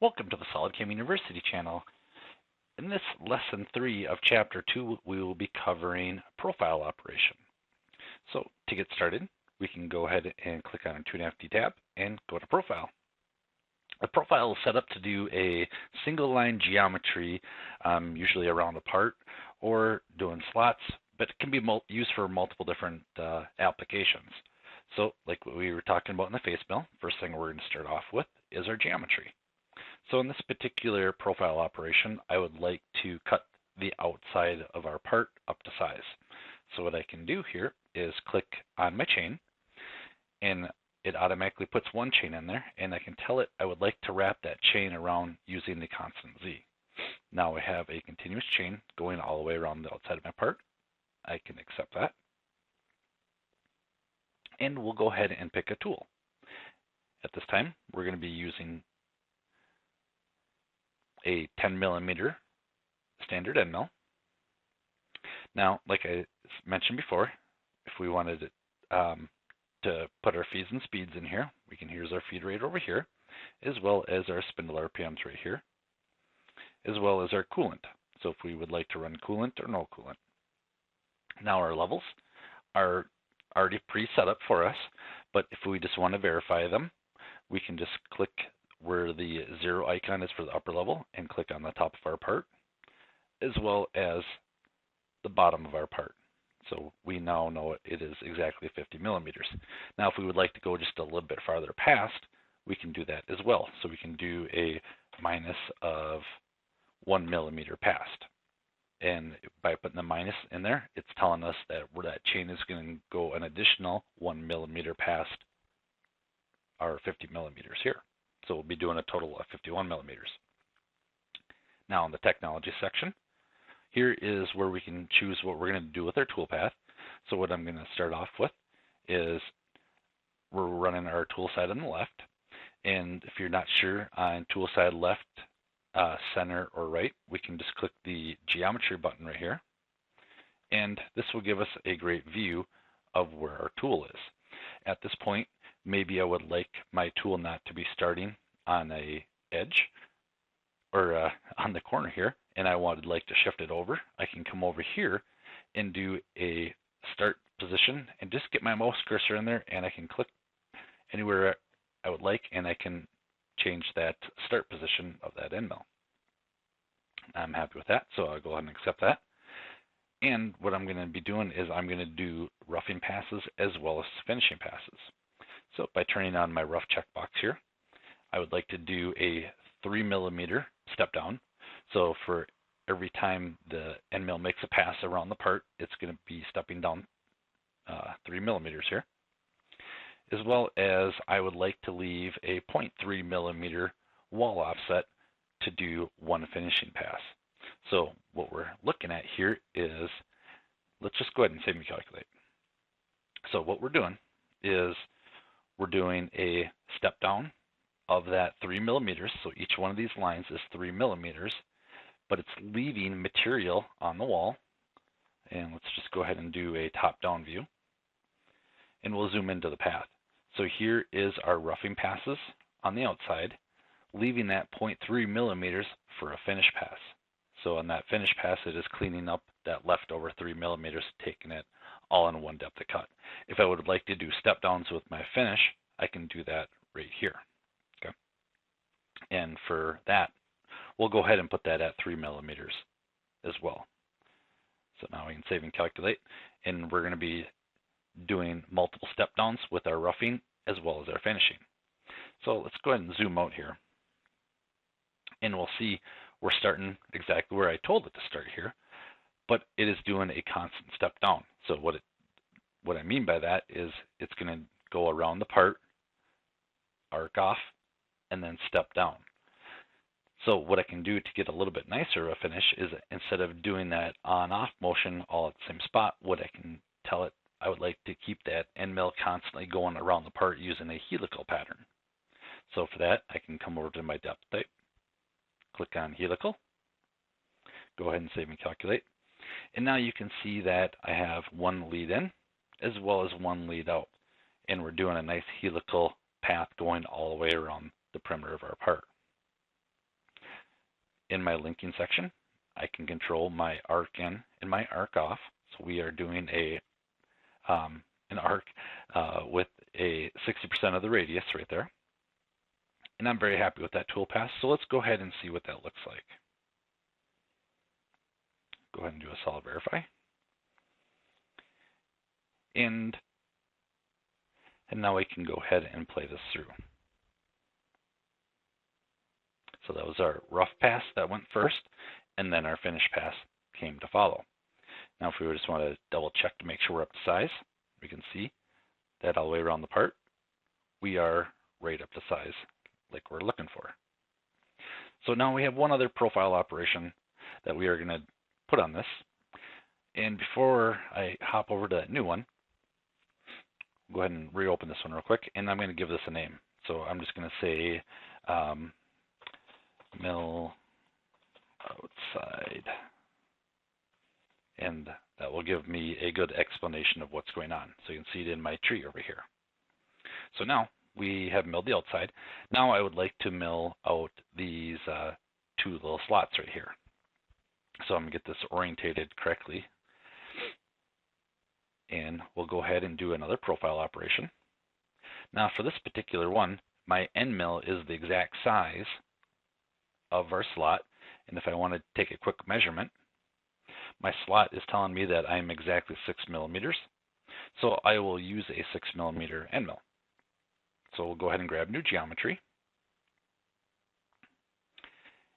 Welcome to the CAD-CAM University channel. In this lesson 3 of chapter 2, we will be covering profile operation. So to get started, we can go ahead and click on a 2.5D tab and go to profile. A profile is set up to do a single line geometry, usually around a part or doing slots, but it can be used for multiple different applications. So like what we were talking about in the face mill, first thing we're going to start off with is our geometry. So in this particular profile operation, I would like to cut the outside of our part up to size. So what I can do here is click on my chain, and it automatically puts one chain in there, and I can tell it I would like to wrap that chain around using the constant Z. Now I have a continuous chain going all the way around the outside of my part. I can accept that. And we'll go ahead and pick a tool. At this time, we're going to be using a 10 millimeter standard end mill. Now, like I mentioned before, if we wanted to put our feeds and speeds in here, we can here's our feed rate over here, as well as our spindle RPMs right here, as well as our coolant. So if we would like to run coolant or no coolant. Now our levels are already pre-set up for us, but if we just want to verify them, we can just click where the 0 icon is for the upper level and click on the top of our part, as well as the bottom of our part. So we now know it is exactly 50 millimeters. Now if we would like to go just a little bit farther past, we can do that as well. So we can do a minus of 1 millimeter past. And by putting the minus in there, it's telling us that where that chain is going to go an additional 1 millimeter past our 50 millimeters here. So we'll be doing a total of 51 millimeters. Now in the technology section, here is where we can choose what we're going to do with our toolpath. So what I'm going to start off with is we're running our tool side on the left. And if you're not sure on tool side left, center, or right, we can just click the geometry button right here. And this will give us a great view of where our tool is. At this point, maybe I would like my tool not to be starting on a edge or on the corner here, and I would like to shift it over. I can come over here and do a start position and just get my mouse cursor in there, and I can click anywhere I would like, and I can change that start position of that end mill. I'm happy with that, so I'll go ahead and accept that. And what I'm going to be doing is I'm going to do roughing passes as well as finishing passes. So by turning on my rough checkbox here, I would like to do a 3 millimeter step down. So for every time the end mill makes a pass around the part, it's going to be stepping down 3 millimeters here. As well as I would like to leave a 0.3 millimeter wall offset to do one finishing pass. So what we're looking at here is, let's just go ahead and save me calculate. So what we're doing is we're doing a step down of that 3 millimeters. So each one of these lines is 3 millimeters, but it's leaving material on the wall. And let's just go ahead and do a top-down view. And we'll zoom into the path. So here is our roughing passes on the outside, leaving that 0.3 millimeters for a finish pass. So on that finish pass, it is cleaning up that leftover 3 millimeters, taking it all in one depth of cut. If I would like to do step downs with my finish, I can do that right here. Okay. And for that, we'll go ahead and put that at 3 millimeters as well. So now we can save and calculate, and we're going to be doing multiple step downs with our roughing as well as our finishing. So let's go ahead and zoom out here, and we'll see we're starting exactly where I told it to start here, but it is doing a constant step down. So what I mean by that is it's going to go around the part, arc off, and then step down. So what I can do to get a little bit nicer of a finish is, instead of doing that on-off motion all at the same spot, what I can tell it, I would like to keep that end mill constantly going around the part using a helical pattern. So for that, I can come over to my depth type, click on helical, go ahead and save and calculate. And now you can see that I have one lead in as well as one lead out. And we're doing a nice helical path going all the way around the perimeter of our part. in my linking section, I can control my arc in and my arc off. So we are doing an arc with a 60% of the radius right there. And I'm very happy with that toolpath. So let's go ahead and see what that looks like. Go ahead and do a solid verify. And now we can go ahead and play this through. So that was our rough pass that went first, and then our finish pass came to follow. Now if we just want to double check to make sure we're up to size, we can see that all the way around the part, we are right up to size like we're looking for. So now we have one other profile operation that we are going to put on this. And before I hop over to that new one, go ahead and reopen this one real quick, and I'm going to give this a name. So I'm just going to say mill outside, and that will give me a good explanation of what's going on. So you can see it in my tree over here. So now we have milled the outside. Now I would like to mill out these two little slots right here. So I'm going to get this orientated correctly. And we'll go ahead and do another profile operation. Now for this particular one, my end mill is the exact size of our slot. And if I want to take a quick measurement, my slot is telling me that I'm exactly 6 millimeters. So I will use a 6 millimeter end mill. So we'll go ahead and grab new geometry.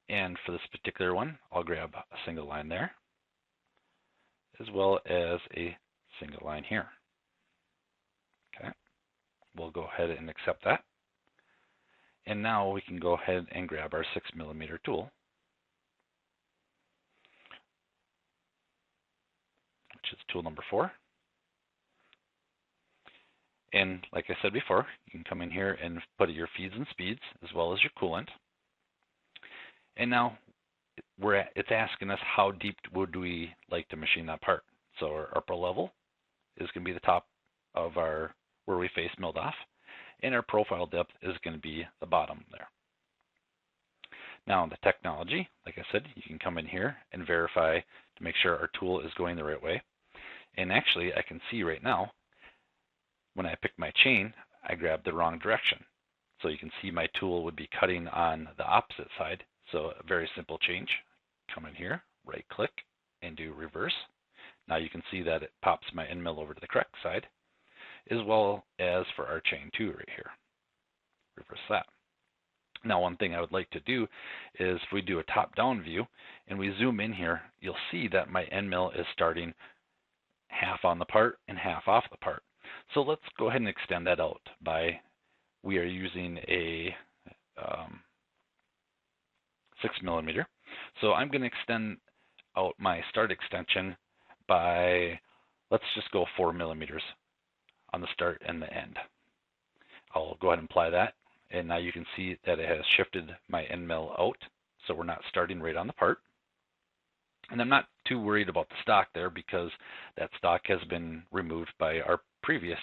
And for this particular one, I'll grab a single line there, as well as a single line here. Okay, we'll go ahead and accept that. And now we can go ahead and grab our 6 millimeter tool, which is tool number 4. And like I said before, you can come in here and put your feeds and speeds as well as your coolant. And now it's asking us how deep would we like to machine that part. So our upper level is going to be the top of our where we face milled off, and our profile depth is going to be the bottom there. Now the technology, like I said, you can come in here and verify to make sure our tool is going the right way. And actually I can see right now when I pick my chain, I grabbed the wrong direction. So you can see my tool would be cutting on the opposite side. So a very simple change. Come in here, right click, and do reverse. Now you can see that it pops my end mill over to the correct side, as well as for our chain 2 right here. Reverse that. Now one thing I would like to do is if we do a top-down view and we zoom in here, you'll see that my end mill is starting half on the part and half off the part. So let's go ahead and extend that out by, we are using a 6 millimeter. So I'm going to extend out my start extension by, let's just go 4 millimeters on the start and the end. I'll go ahead and apply that. And now you can see that it has shifted my end mill out. So we're not starting right on the part. And I'm not too worried about the stock there because that stock has been removed by our previous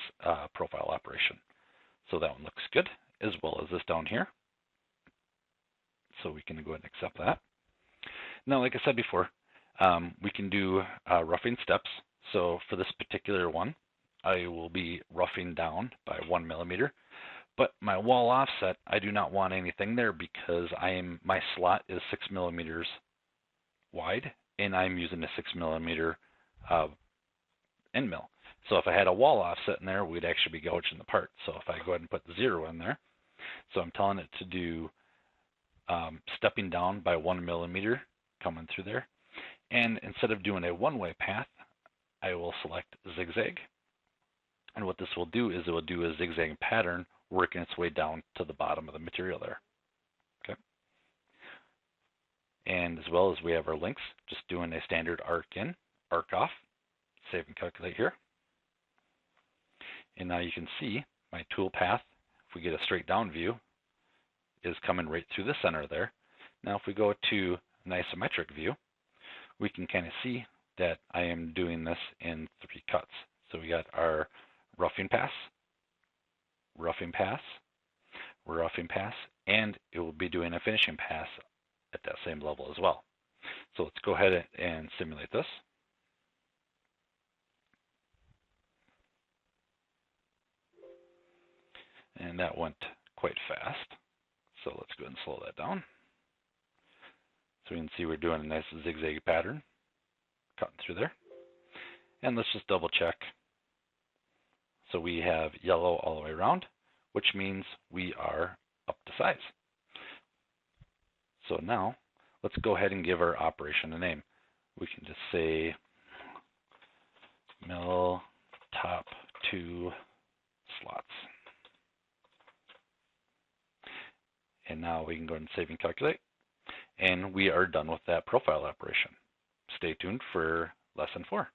profile operation. So that one looks good, as well as this down here. So we can go ahead and accept that. Now, like I said before, we can do roughing steps. So for this particular one, I will be roughing down by 1 millimeter. But my wall offset, I do not want anything there because my slot is 6 millimeters wide, and I'm using a 6 millimeter end mill. So if I had a wall offset in there, we'd actually be gouging the part. So if I go ahead and put 0 in there, so I'm telling it to do stepping down by 1 millimeter coming through there. And instead of doing a one-way path, I will select zigzag. And what this will do is it will do a zigzag pattern working its way down to the bottom of the material there. Okay. And as well as we have our links, just doing a standard arc in, arc off, save and calculate here. And now you can see my tool path, if we get a straight down view, is coming right through the center there. Now if we go to an isometric view, we can kind of see that I am doing this in 3 cuts. So we got our roughing pass, roughing pass, roughing pass, and it will be doing a finishing pass at that same level as well. So let's go ahead and simulate this. And that went quite fast. So let's go ahead and slow that down. So we can see we're doing a nice zigzag pattern, cutting through there. And let's just double check. So we have yellow all the way around, which means we are up to size. So now let's go ahead and give our operation a name. We can just say mill top 2 slots. And now we can go ahead and save and calculate. And we are done with that profile operation. Stay tuned for lesson 4.